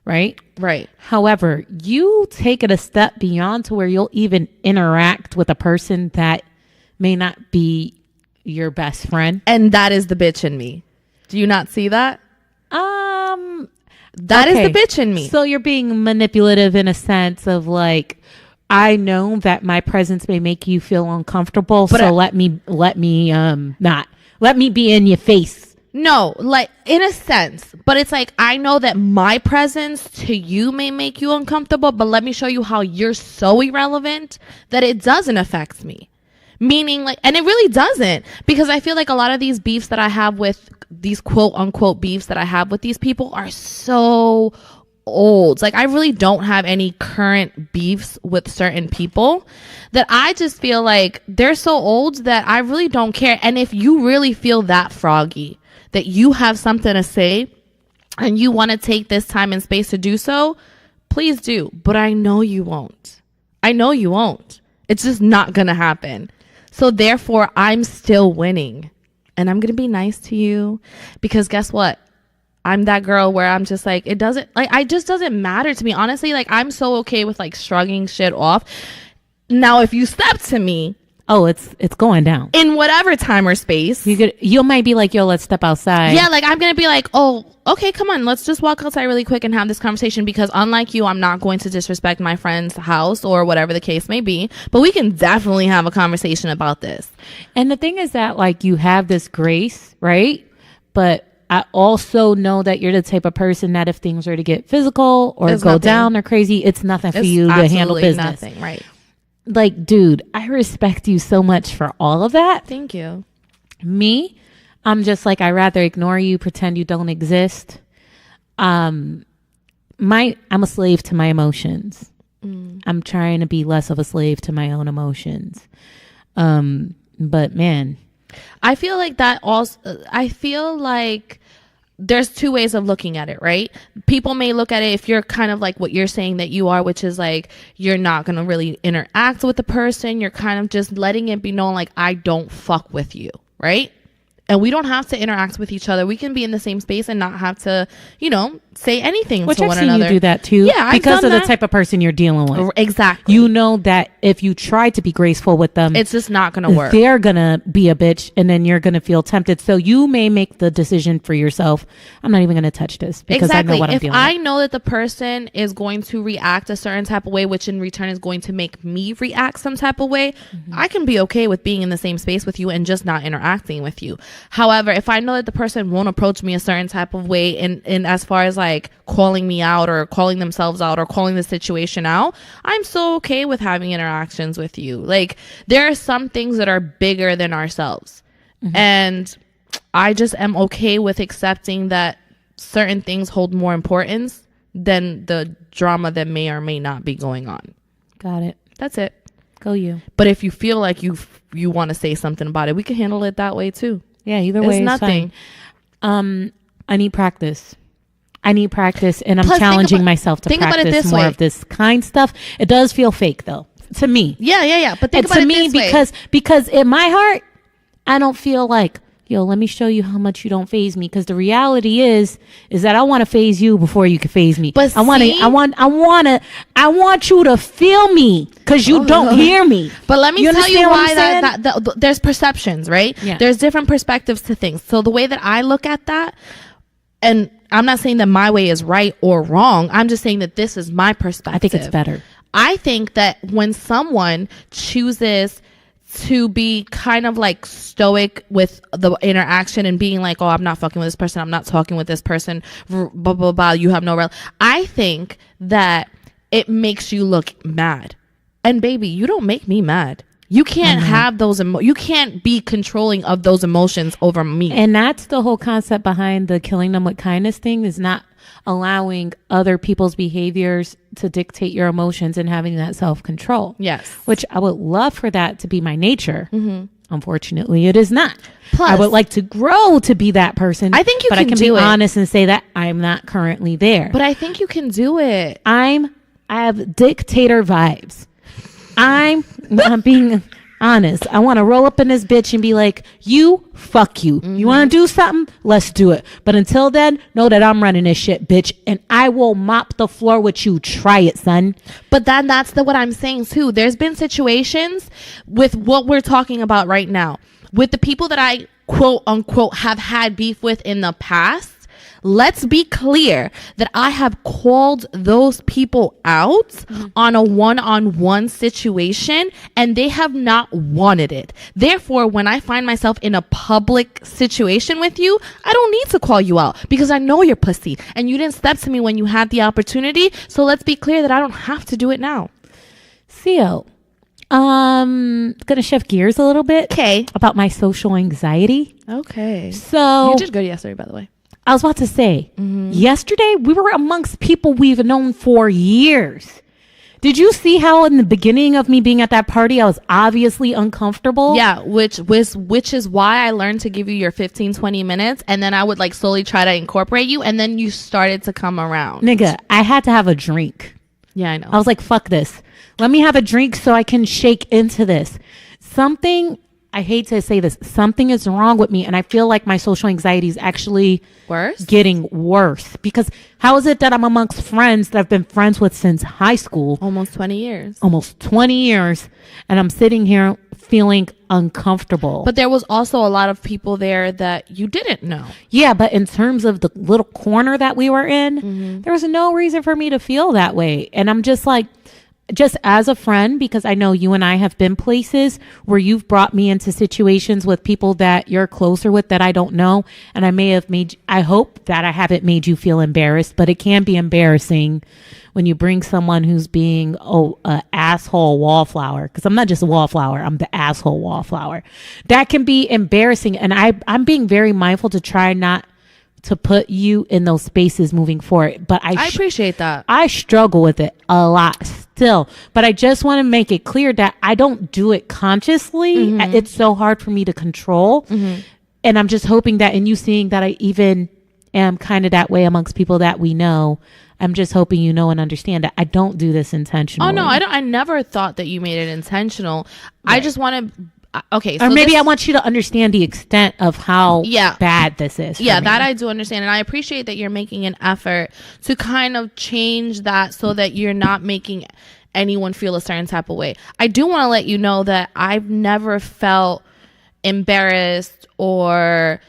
Right? Right. However, you take it a step beyond to where you'll even interact with a person that may not be your best friend. And that is the bitch in me. Do you not see that? That is the bitch in me. So you're being manipulative in a sense of like, I know that my presence may make you feel uncomfortable, but let me be in your face. No, like in a sense, but it's like, I know that my presence to you may make you uncomfortable, but let me show you how you're so irrelevant that it doesn't affect me. Meaning like, and it really doesn't, because I feel like a lot of these beefs that I have with these quote unquote beefs that I have with these people are so old. Like I really don't have any current beefs with certain people that I just feel like they're so old that I really don't care. And if you really feel that froggy, that you have something to say and you want to take this time and space to do so, please do. But I know you won't. It's just not going to happen. So therefore, I'm still winning. And I'm going to be nice to you because guess what? I'm that girl where I'm just like, it just doesn't matter to me. Honestly, like I'm so okay with like shrugging shit off. Now, if you step to me, oh, it's going down in whatever time or space. You might be like, yo, let's step outside. Yeah, like I'm gonna be like, oh, okay, come on, let's just walk outside really quick and have this conversation, because unlike you, I'm not going to disrespect my friend's house or whatever the case may be, but we can definitely have a conversation about this. And the thing is that like you have this grace, right? But I also know that you're the type of person that if things are to get physical or go down or crazy, it's nothing for you to handle business. Nothing, right? Like, dude, I respect you so much for all of that. Thank you. Me, I'm just like, I'd rather ignore you, pretend you don't exist. I'm a slave to my emotions. I'm trying to be less of a slave to my own emotions. But man, I feel like there's two ways of looking at it, right? People may look at it if you're kind of like what you're saying that you are, which is like, you're not going to really interact with the person. You're kind of just letting it be known, like, I don't fuck with you, right? And we don't have to interact with each other. We can be in the same space and not have to, say anything to one another. You do that too. Yeah, because of the type of person you're dealing with. Exactly. You know that if you try to be graceful with them, it's just not going to work. They're going to be a bitch, and then you're going to feel tempted. So you may make the decision for yourself. I'm not even going to touch this because I know what I'm dealing with. If I know that the person is going to react a certain type of way, which in return is going to make me react some type of way, I can be okay with being in the same space with you and just not interacting with you. However, if I know that the person won't approach me a certain type of way in as far as like calling me out or calling themselves out or calling the situation out, I'm so okay with having interactions with you. Like, there are some things that are bigger than ourselves. And I just am okay with accepting that certain things hold more importance than the drama that may or may not be going on. Got it. That's it. Go you. But if you feel like you want to say something about it, we can handle it that way too. Yeah, either way, it's nothing. I need practice. And I'm challenging myself to practice more of this kind stuff. It does feel fake though, to me. Yeah. But think about it this way. Because in my heart, I don't feel like, yo, let me show you how much you don't phase me. Because the reality is that I want to phase you before you can phase me. But I want you to feel me because you don't hear me. But let me tell you why that there's perceptions, right? Yeah. There's different perspectives to things. So the way that I look at that, and I'm not saying that my way is right or wrong. I'm just saying that this is my perspective. I think it's better. I think that when someone chooses to be kind of like stoic with the interaction and being like, oh, I'm not fucking with this person, I'm not talking with this person, blah, blah, blah, you have no I think that it makes you look mad. And baby, you don't make me mad. You can't have those you can't be controlling of those emotions over me. And that's the whole concept behind the killing them with kindness thing, is not allowing other people's behaviors to dictate your emotions and having that self-control. Yes. Which I would love for that to be my nature. Unfortunately, it is not. Plus, I would like to grow to be that person. I think I can be honest and say that I'm not currently there. But I think you can do it. I have dictator vibes. I'm being honest. I want to roll up in this bitch and be like, fuck you. You want to do something? Let's do it. But until then, know that I'm running this shit, bitch. And I will mop the floor with you. Try it, son. But then that's what I'm saying too. There's been situations with what we're talking about right now. With the people that I quote unquote have had beef with in the past. Let's be clear that I have called those people out on a one-on-one situation and they have not wanted it. Therefore, when I find myself in a public situation with you, I don't need to call you out because I know you're pussy and you didn't step to me when you had the opportunity. So let's be clear that I don't have to do it now. Theo, gonna shift gears a little bit. Okay. About my social anxiety. Okay. So you did good yesterday, by the way. I was about to say, yesterday we were amongst people we've known for years. Did you see how in the beginning of me being at that party, I was obviously uncomfortable? Yeah, which is why I learned to give you your 15, 20 minutes. And then I would like slowly try to incorporate you. And then you started to come around. Nigga, I had to have a drink. Yeah, I know. I was like, fuck this. Let me have a drink so I can shake into this. I hate to say this, something is wrong with me. And I feel like my social anxiety is actually getting worse. Because how is it that I'm amongst friends that I've been friends with since high school? Almost 20 years. And I'm sitting here feeling uncomfortable. But there was also a lot of people there that you didn't know. Yeah, but in terms of the little corner that we were in, there was no reason for me to feel that way. And I'm just like, just as a friend, because I know you and I have been places where you've brought me into situations with people that you're closer with that I don't know. And I hope that I haven't made you feel embarrassed, but it can be embarrassing when you bring someone who's being, an asshole wallflower. Cause I'm not just a wallflower. I'm the asshole wallflower. That can be embarrassing. And I'm being very mindful to try not to put you in those spaces moving forward. But I appreciate that. I struggle with it a lot still, but I just want to make it clear that I don't do it consciously. Mm-hmm. It's so hard for me to control. Mm-hmm. And I'm just hoping that in you seeing that I even am kind of that way amongst people that we know, I'm just hoping you know and understand that I don't do this intentionally. Oh no, I never thought that you made it intentional. Right. I just want to okay, so or maybe I want you to understand the extent of how bad this is. Yeah, that I do understand. And I appreciate that you're making an effort to kind of change that so that you're not making anyone feel a certain type of way. I do want to let you know that I've never felt embarrassed or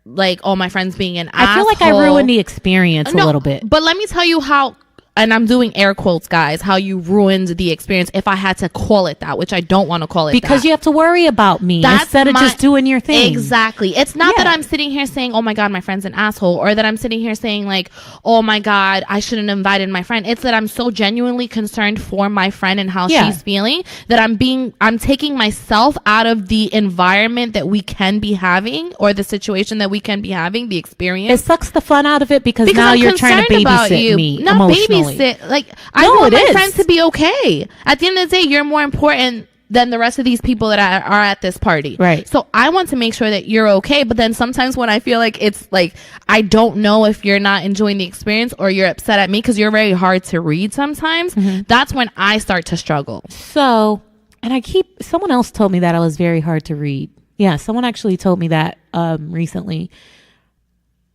like, oh, my friend's being an asshole. I feel like I ruined the experience a little bit. But let me tell you how, and I'm doing air quotes, guys, how you ruined the experience, if I had to call it that, which I don't want to call it because that. You have to worry about me instead of just doing your thing. Exactly. It's not that I'm sitting here saying, oh my God, my friend's an asshole, or that I'm sitting here saying like, oh my God, I shouldn't have invited my friend. It's that I'm so genuinely concerned for my friend and how she's feeling that I'm taking myself out of the environment that we can be having, or the situation that we can be having, the experience. It sucks the fun out of it because now I'm you're trying to babysit me. Not babysit. Like, I want my friends to be okay. At the end of the day, you're more important than the rest of these people that are at this party. Right. So I want to make sure that you're okay. But then sometimes when I feel like it's like, I don't know if you're not enjoying the experience or you're upset at me because you're very hard to read sometimes, that's when I start to struggle. So, and someone else told me that I was very hard to read. Yeah, someone actually told me that recently.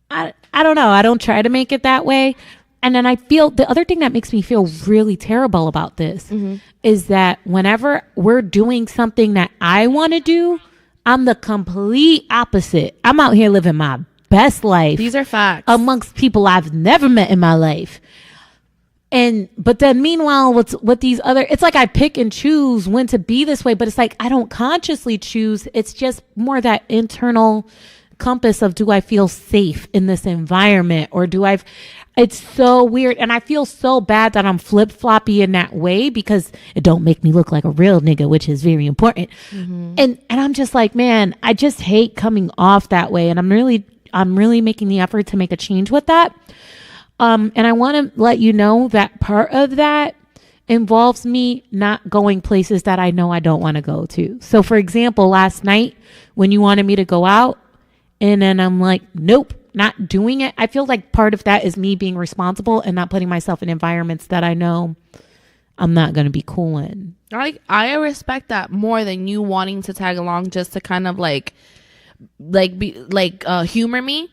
I don't know. I don't try to make it that way. And then I feel the other thing that makes me feel really terrible about this is that whenever we're doing something that I want to do, I'm the complete opposite. I'm out here living my best life. These are facts. Amongst people I've never met in my life. But then meanwhile, with these other, it's like I pick and choose when to be this way, but it's like I don't consciously choose. It's just more that internal compass of, do I feel safe in this environment, or it's so weird. And I feel so bad that I'm flip-floppy in that way because it don't make me look like a real nigga, which is very important. And I'm just like, man, I just hate coming off that way. And I'm really making the effort to make a change with that. And I want to let you know that part of that involves me not going places that I know I don't want to go to. So for example, last night when you wanted me to go out, and then I'm like, nope, not doing it. I feel like part of that is me being responsible and not putting myself in environments that I know I'm not going to be cool in. I respect that more than you wanting to tag along just to kind of humor me.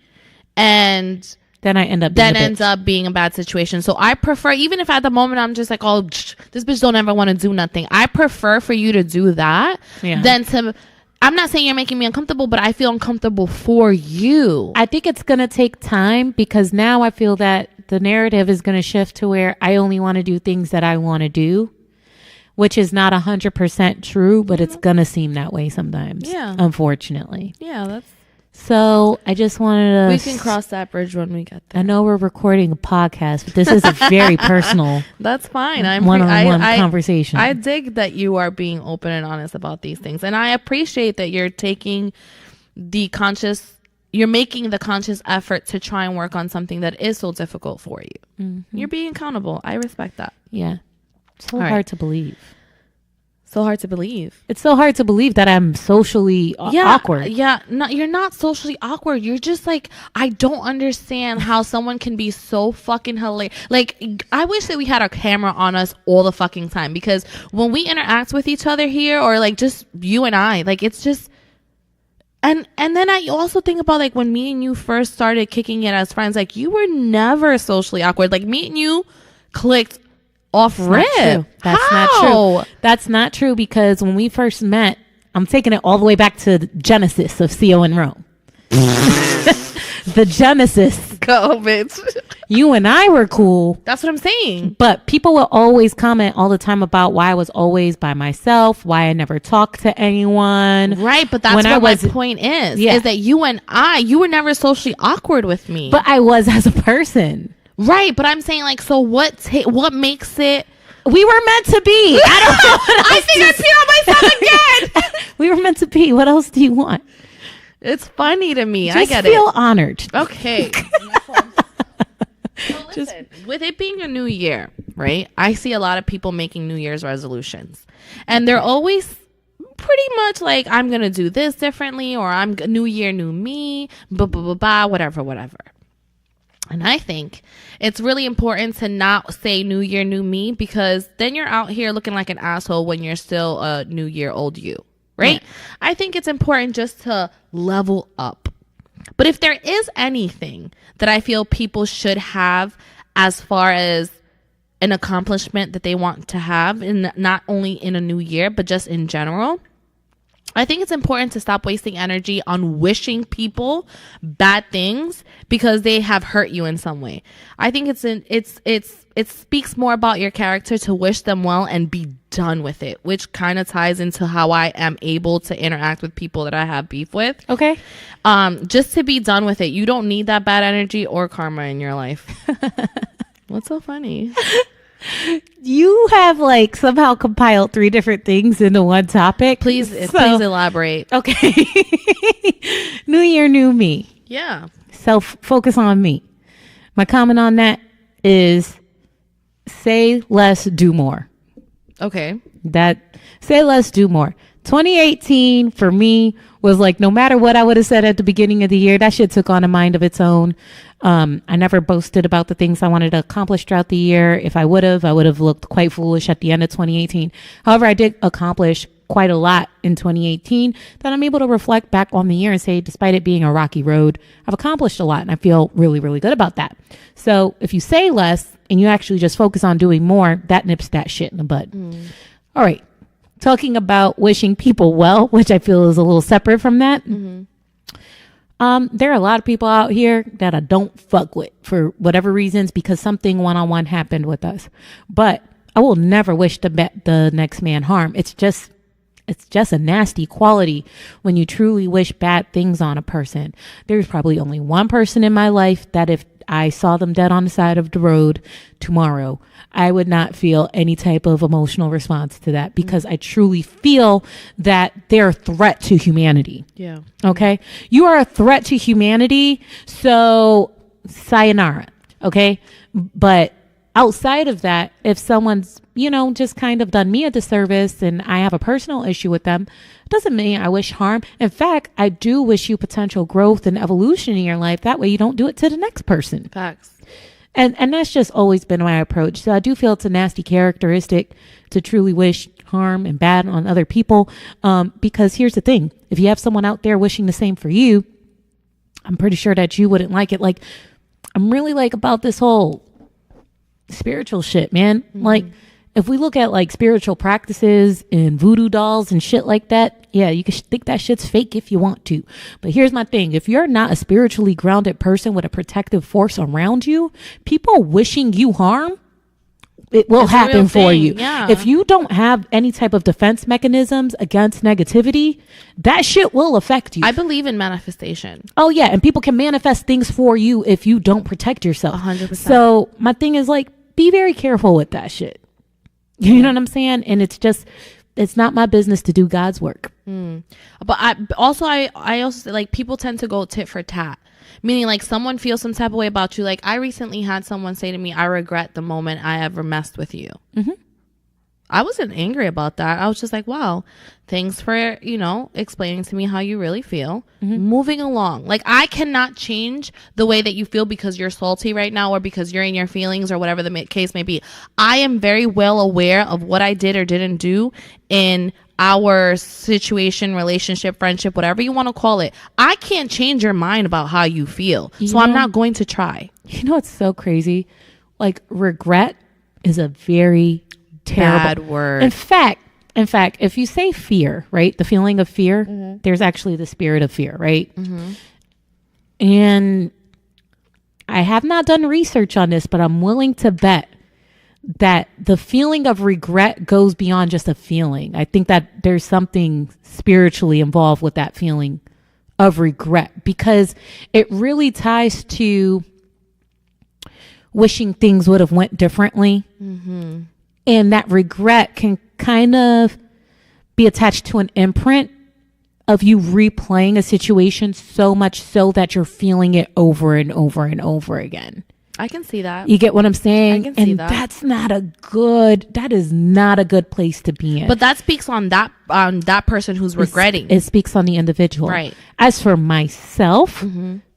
And then I end up ends up being a bad situation. So I prefer, even if at the moment I'm just like, oh, this bitch don't ever want to do nothing, I prefer for you to do that than to... I'm not saying you're making me uncomfortable, but I feel uncomfortable for you. I think it's going to take time because now I feel that the narrative is going to shift to where I only want to do things that I want to do, which is not 100% true, but it's going to seem that way sometimes. Yeah. Unfortunately. Yeah, So I just wanted to... We can cross that bridge when we get there. I know we're recording a podcast, but this is a very personal... That's fine. One-on-one conversation. I dig that you are being open and honest about these things. And I appreciate that you're taking you're making the conscious effort to try and work on something that is so difficult for you. You're being accountable. I respect that. Yeah. So hard to believe. So hard to believe. It's so hard to believe that I'm socially awkward. Yeah, no, you're not socially awkward. You're just like, I don't understand how someone can be so fucking hilarious. Like, I wish that we had a camera on us all the fucking time, because when we interact with each other here, or like just you and I, like it's just... And then I also think about like when me and you first started kicking it as friends, like you were never socially awkward. Like me and you clicked off rip. That's not true. That's not true, because when we first met, I'm taking it all the way back to the genesis of CO in Rome. The genesis. Go, bitch. You and I were cool. That's what I'm saying. But people will always comment all the time about why I was always by myself, why I never talked to anyone. Right, but that's what my point is. Yeah. Is that you were never socially awkward with me. But I was as a person. Right, but I'm saying, like, so what makes it... We were meant to be. I don't know. I think I peed on myself again. We were meant to be. What else do you want? It's funny to me. Just I get it. Feel honored. Okay. So listen, with it being a new year, right? I see a lot of people making New Year's resolutions. And they're always pretty much like, I'm going to do this differently, or I'm new year, new me, whatever. And I think it's really important to not say new year, new me, because then you're out here looking like an asshole when you're still a new year old you, right? Yeah. I think it's important just to level up. But if there is anything that I feel people should have as far as an accomplishment that they want to have, in not only in a new year, but just in general, I think it's important to stop wasting energy on wishing people bad things because they have hurt you in some way. I think it speaks more about your character to wish them well and be done with it, which kind of ties into how I am able to interact with people that I have beef with. Okay. Just to be done with it. You don't need that bad energy or karma in your life. What's so funny? You have like somehow compiled 3 different things into one topic. Please elaborate. Okay. New year, new me. Yeah. Focus on me. My comment on that is say less, do more. Okay. Say less, do more. 2018 for me was like, no matter what I would have said at the beginning of the year, that shit took on a mind of its own. I never boasted about the things I wanted to accomplish throughout the year. If I would have looked quite foolish at the end of 2018. However, I did accomplish quite a lot in 2018 that I'm able to reflect back on the year and say, despite it being a rocky road, I've accomplished a lot, and I feel really, really good about that. So if you say less and you actually just focus on doing more, that nips that shit in the bud. All right. Talking about wishing people well, which I feel is a little separate from that. Mm-hmm. There are a lot of people out here that I don't fuck with for whatever reasons, because something one-on-one happened with us. But I will never wish the next man harm. It's just a nasty quality when you truly wish bad things on a person. There's probably only one person in my life that if I saw them dead on the side of the road tomorrow, I would not feel any type of emotional response to that, because I truly feel that they're a threat to humanity. Yeah. Okay. You are a threat to humanity. So sayonara. Okay. But outside of that, if someone's, just kind of done me a disservice and I have a personal issue with them, doesn't mean I wish harm. In fact, I do wish you potential growth and evolution in your life. That way you don't do it to the next person. Facts. And that's just always been my approach. So I do feel it's a nasty characteristic to truly wish harm and bad on other people. Because here's the thing. If you have someone out there wishing the same for you, I'm pretty sure that you wouldn't like it. Like, I'm really like about this whole spiritual shit, man. Mm-hmm. Like, if we look at like spiritual practices and voodoo dolls and shit like that, yeah, you can think that shit's fake if you want to. But here's my thing. If you're not a spiritually grounded person with a protective force around you, people wishing you harm, it will happen for you. Yeah. If you don't have any type of defense mechanisms against negativity, that shit will affect you. I believe in manifestation. Oh, yeah. And people can manifest things for you if you don't protect yourself. 100%. So my thing is like, be very careful with that shit. You know what I'm saying? And it's not my business to do God's work. But I also like, people tend to go tit for tat, meaning like someone feels some type of way about you. Like, I recently had someone say to me, I regret the moment I ever messed with you. Mm-hmm. I wasn't angry about that. I was just like, wow, thanks for, explaining to me how you really feel. Mm-hmm. Moving along. Like, I cannot change the way that you feel because you're salty right now or because you're in your feelings or whatever the case may be. I am very well aware of what I did or didn't do in our situation, relationship, friendship, whatever you want to call it. I can't change your mind about how you feel. So I'm not going to try. You know what's so crazy? Like, regret is a very terrible bad word. In fact, if you say fear, right, the feeling of fear, mm-hmm. there's actually the spirit of fear, right? Mm-hmm. And I have not done research on this, but I'm willing to bet that the feeling of regret goes beyond just a feeling. I think that there's something spiritually involved with that feeling of regret, because it really ties to wishing things would have went differently. Mm-hmm. And that regret can kind of be attached to an imprint of you replaying a situation so much so that you're feeling it over and over and over again. I can see that. You get what I'm saying? I can see that. That is not a good place to be in. But that speaks on that person who's regretting. It speaks on the individual. Right. As for myself,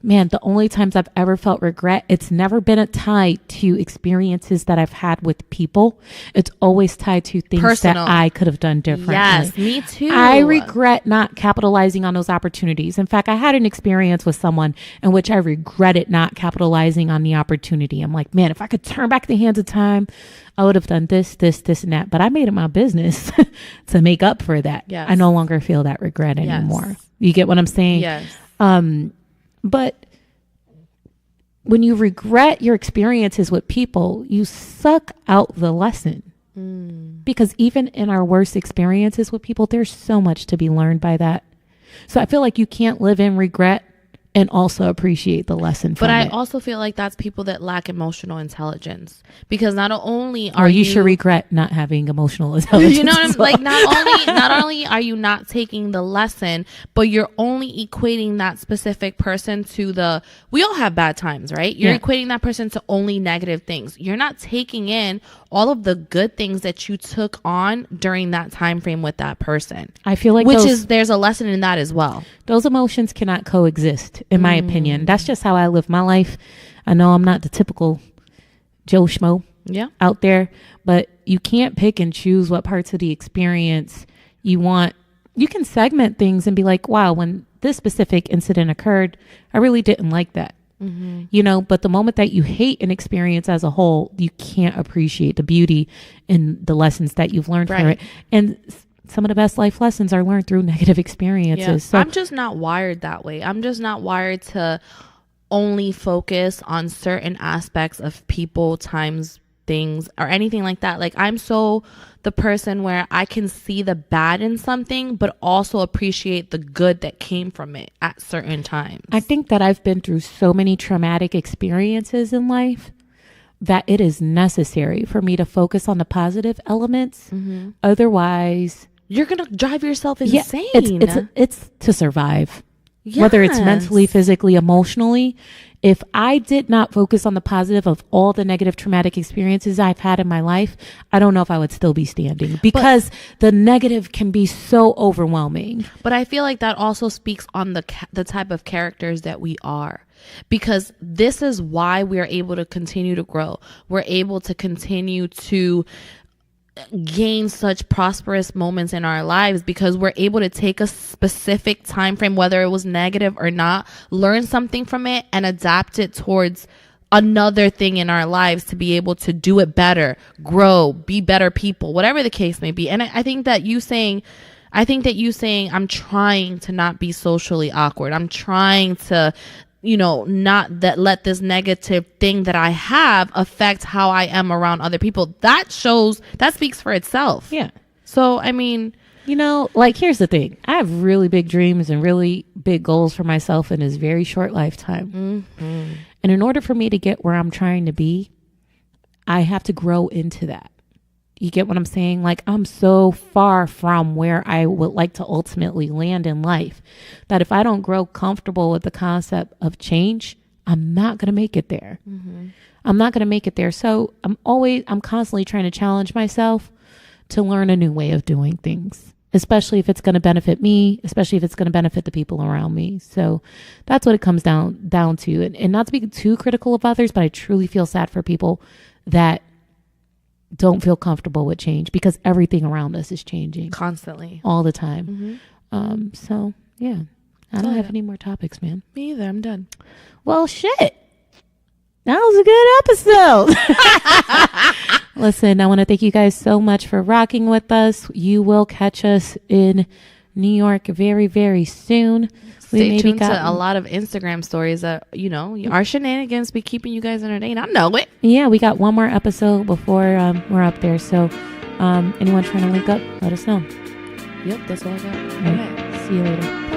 man, the only times I've ever felt regret, it's never been tied to experiences that I've had with people. It's always tied to things Personal. That I could have done differently. Yes, me too. I regret not capitalizing on those opportunities. In fact, I had an experience with someone in which I regretted not capitalizing on the opportunity. I'm like, man, if I could turn back the hands of time, I would have done this, and that. But I made it my business to make up for that. Yes. I no longer feel that regret anymore. You get what I'm saying? Yes. But when you regret your experiences with people, you suck out the lesson. Because even in our worst experiences with people, there's so much to be learned by that. So I feel like you can't live in regret and also appreciate the lesson from it. But I also feel like that's people that lack emotional intelligence, because not only are you should regret not having emotional intelligence. You know what I'm like? Not only are you not taking the lesson, but you're only equating that specific person to we all have bad times, right? You're equating that person to only negative things. You're not taking in all of the good things that you took on during that time frame with that person. I feel like there's a lesson in that as well. Those emotions cannot coexist, in my opinion. That's just how I live my life. I know I'm not the typical Joe Schmo out there, but you can't pick and choose what parts of the experience you want. You can segment things and be like, wow, when this specific incident occurred, I really didn't like that. You know, but the moment that you hate an experience as a whole, you can't appreciate the beauty and the lessons that you've learned from it. And some of the best life lessons are learned through negative experiences. Yeah. So I'm just not wired that way. I'm just not wired to only focus on certain aspects of people, times, things, or anything like that. Like, I'm so the person where I can see the bad in something, but also appreciate the good that came from it at certain times. I think that I've been through so many traumatic experiences in life that it is necessary for me to focus on the positive elements. Otherwise, you're going to drive yourself insane. It's to survive. Yes. Whether it's mentally, physically, emotionally. If I did not focus on the positive of all the negative traumatic experiences I've had in my life, I don't know if I would still be standing, because the negative can be so overwhelming. But I feel like that also speaks on the type of characters that we are, because this is why we're able to continue to grow. We're able to continue to gain such prosperous moments in our lives, because we're able to take a specific time frame, whether it was negative or not, learn something from it and adapt it towards another thing in our lives to be able to do it better, grow, be better people, whatever the case may be. And I think that you saying I'm trying to not be socially awkward, I'm trying to not let this negative thing that I have affect how I am around other people. That speaks for itself. Yeah. So, I mean, like, here's the thing. I have really big dreams and really big goals for myself in this very short lifetime. And in order for me to get where I'm trying to be, I have to grow into that. You get what I'm saying? Like, I'm so far from where I would like to ultimately land in life that if I don't grow comfortable with the concept of change, I'm not going to make it there. I'm not going to make it there. So I'm constantly trying to challenge myself to learn a new way of doing things, especially if it's going to benefit me, especially if it's going to benefit the people around me. So that's what it comes down to. And not to be too critical of others, but I truly feel sad for people that don't feel comfortable with change, because everything around us is changing constantly, all the time. So yeah, I don't have any more topics, man. Me either. I'm done. Well, shit. That was a good episode. Listen, I want to thank you guys so much for rocking with us. You will catch us in New York very, very soon. Stay tuned to a lot of Instagram stories that, our shenanigans be keeping you guys entertained. I know it. Yeah, we got one more episode before we're up there. So anyone trying to link up, let us know. Yep, that's all I got. All right. See you later.